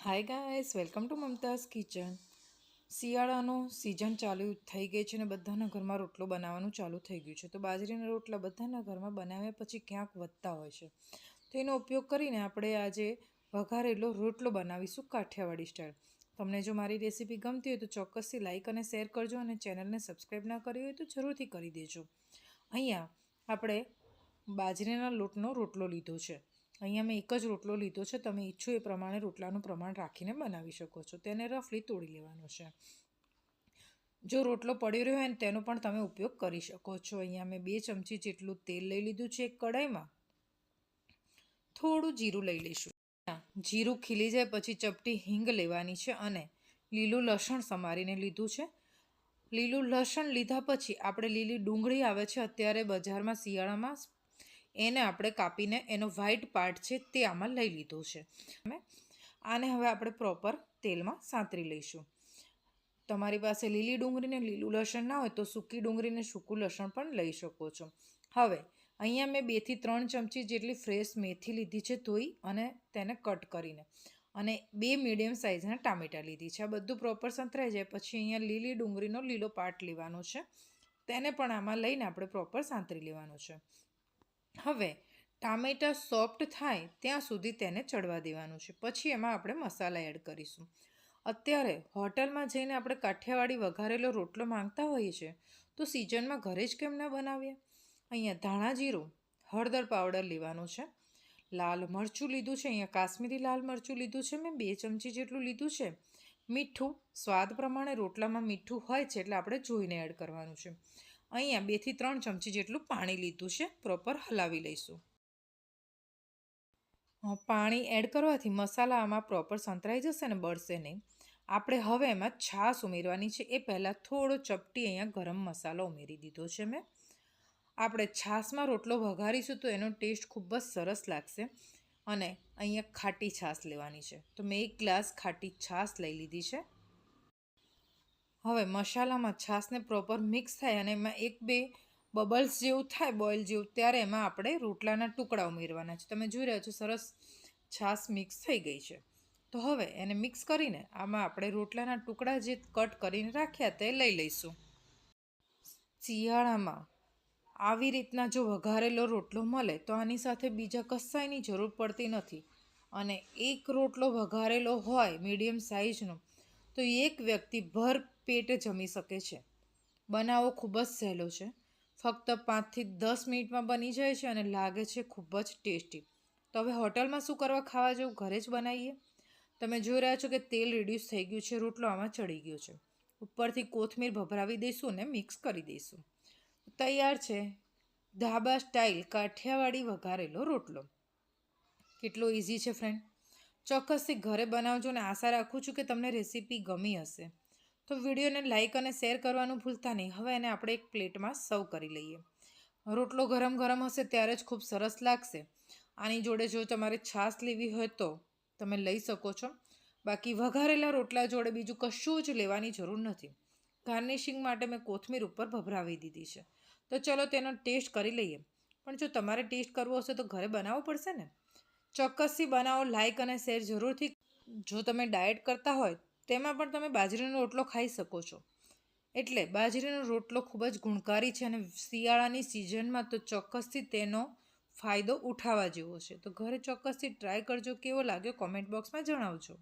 Hi guys, welcome to Mumtaz kitchen. શિયાળાનો season ચાલુ થઈ ગઈ છે અને બધાના ઘરમાં રોટલો બનાવવાનું ચાલુ થઈ ગયું છે. તો બાજરીના રોટલા બધાના ઘરમાં બનાવ્યા પછી ક્યાંક વધતા હોય છે. તો એનો ઉપયોગ કરીને આપણે આજે વઘારેલો રોટલો બનાવીશું કાઠિયાવાડી સ્ટાઇલ. તમને જો મારી રેસીપી ગમતી હોય તો ચોક્કસથી લાઇક અને શેર કરજો અને ચેનલને સબસ્ક્રાઈબ ના કરી હોય તો જરૂરથી કરી દેજો. અહીંયા આપણે બાજરીના લોટનો રોટલો લીધો છે. અહીંયા મેં એક જ રોટલો લીધો છે. તમે ઈચ્છો એ પ્રમાણે રોટલાનું પ્રમાણ રાખીને બનાવી શકો છો. તેને રફલી તોડી લેવાનો છે. જો રોટલો પડ્યો રહ્યો હોય ને તેનો પણ તમે ઉપયોગ કરી શકો છો. અહીંયા મેં 2 ચમચી જેટલું તેલ લઈ લીધું છે. એક કડાઈમાં થોડું જીરું લઈ લઈશું. જીરું ખીલી જાય પછી ચપટી હિંગ લેવાની છે અને લીલું લસણ સમારીને લીધું છે. લીલું લસણ લીધા પછી આપણે લીલી ડુંગળી આવે છે અત્યારે બજારમાં શિયાળામાં, એને આપણે કાપીને એનો વ્હાઈટ પાર્ટ છે તે આમાં લઈ લીધો છે. આને હવે આપણે પ્રોપર તેલમાં સાંતરી લઈશું. તમારી પાસે લીલી ડુંગળીને લીલું લસણ ના હોય તો સૂકી ડુંગળીને સૂકું લસણ પણ લઈ શકો છો. હવે અહીંયા મેં 2 થી 3 ચમચી જેટલી ફ્રેશ મેથી લીધી છે ધોઈ અને તેને કટ કરીને, અને 2 મીડિયમ સાઇઝના ટામેટાં લીધી છે. આ બધું પ્રોપર સંતરાઈ જાય પછી અહીંયા લીલી ડુંગળીનો લીલો પાર્ટ લેવાનો છે, તેને પણ આમાં લઈને આપણે પ્રોપર સાંતરી લેવાનું છે. હવે ટામેટાં સોફ્ટ થાય ત્યાં સુધી તેને ચડવા દેવાનું છે. પછી એમાં આપણે મસાલા એડ કરીશું. અત્યારે હોટલમાં જઈને આપણે કાઠિયાવાડી વઘારેલો રોટલો માંગતા હોઈએ છીએ તો સિઝનમાં ઘરે જ કેમ ના બનાવીએ. અહીંયા ધાણા જીરું, હળદર પાવડર લેવાનું છે, લાલ મરચું લીધું છે, અહીંયા કાશ્મીરી લાલ મરચું લીધું છે મેં 2 ચમચી જેટલું લીધું છે. મીઠું સ્વાદ પ્રમાણે, રોટલામાં મીઠું હોય છે એટલે આપણે જોઈને એડ કરવાનું છે. અહીંયા 2 થી 3 ચમચી જેટલું પાણી લીધું છે. પ્રોપર હલાવી લઈશું. પાણી એડ કરવાથી મસાલા આમાં પ્રોપર સંતરાઈ જશે ને બળશે નહીં. આપણે હવે એમાં છાશ ઉમેરવાની છે. એ પહેલાં થોડો ચપટી અહીંયા ગરમ મસાલો ઉમેરી દીધો છે મેં. આપણે છાશમાં રોટલો વઘારીશું તો એનો ટેસ્ટ ખૂબ જ સરસ લાગશે. અને અહીંયા ખાટી છાશ લેવાની છે તો મેં 1 ગ્લાસ ખાટી છાશ લઈ લીધી છે. હવે મસાલામાં છાશને પ્રોપર મિક્સ થાય અને એમાં 1-2 બબલ્સ જેવું થાય, બોઇલ જેવું, ત્યારે એમાં આપણે રોટલાના ટુકડા ઉમેરવાના છે. તમે જોઈ રહ્યા છો સરસ છાશ મિક્સ થઈ ગઈ છે. તો હવે એને મિક્સ કરીને આમાં આપણે રોટલાના ટુકડા જે કટ કરીને રાખ્યા તે લઈ લઈશું. શિયાળામાં આવી રીતના જો વઘારેલો રોટલો મળે તો આની સાથે બીજા કશાયની જરૂર પડતી નથી. અને એક રોટલો વઘારેલો હોય મીડિયમ સાઇઝનો તો એક વ્યક્તિ ભર પેટ જમી શકે છે. બનાવવો ખૂબ જ સહેલો છે. ફક્ત 5 થી 10 મિનિટમાં બની જાય છે અને લાગે છે ખૂબ જ ટેસ્ટી. તો હવે હોટલમાં શું કરવા ખાવા જવું, ઘરે જ બનાવીએ. તમે જોઈ રહ્યા છો કે તેલ રિડ્યુસ થઈ ગયું છે, રોટલો આમાં ચડી ગયો છે. ઉપરથી કોથમીર ભભરાવી દઈશું અને મિક્સ કરી દઈશું. તૈયાર છે ધાબા સ્ટાઇલ કાઠિયાવાડી વઘારેલો રોટલો. કેટલો ઇઝી છે ફ્રેન્ડ. ચોક્કસથી ઘરે બનાવજો અને આશા રાખું છું કે તમને રેસીપી ગમી હશે. તો વિડીયોને લાઇક અને શેર કરવાનું ભૂલતા નહીં. હવે એને આપણે એક પ્લેટમાં સર્વ કરી લઈએ. રોટલો ગરમ ગરમ હશે ત્યારે જ ખૂબ સરસ લાગશે. આની જોડે જો તમારે છાશ લેવી હોય તો તમે લઈ શકો છો. બાકી વઘારેલા રોટલા જોડે બીજું કશું જ લેવાની જરૂર નથી. ગાર્નિશિંગ માટે મેં કોથમીર ઉપર ભભરાવી દીધી છે. તો ચલો તેનો ટેસ્ટ કરી લઈએ. પણ જો તમારે ટેસ્ટ કરવો હશે તો ઘરે બનાવવું પડશે ને. ચોક્કસથી બનાવો, લાઇક અને શેર જરૂરથી. જો તમે ડાયટ કરતા હોય તેમાં પણ તમે બાજરીનો રોટલો ખાઈ શકો છો. એટલે બાજરીનો રોટલો ખૂબ જ ગુણકારી છે અને શિયાળાની સિઝનમાં તો ચોક્કસથી તેનો ફાયદો ઉઠાવવા જેવો છે. તો ઘરે ચોક્કસથી ટ્રાય કરજો. કેવો લાગ્યો કોમેન્ટ બોક્સમાં જણાવજો.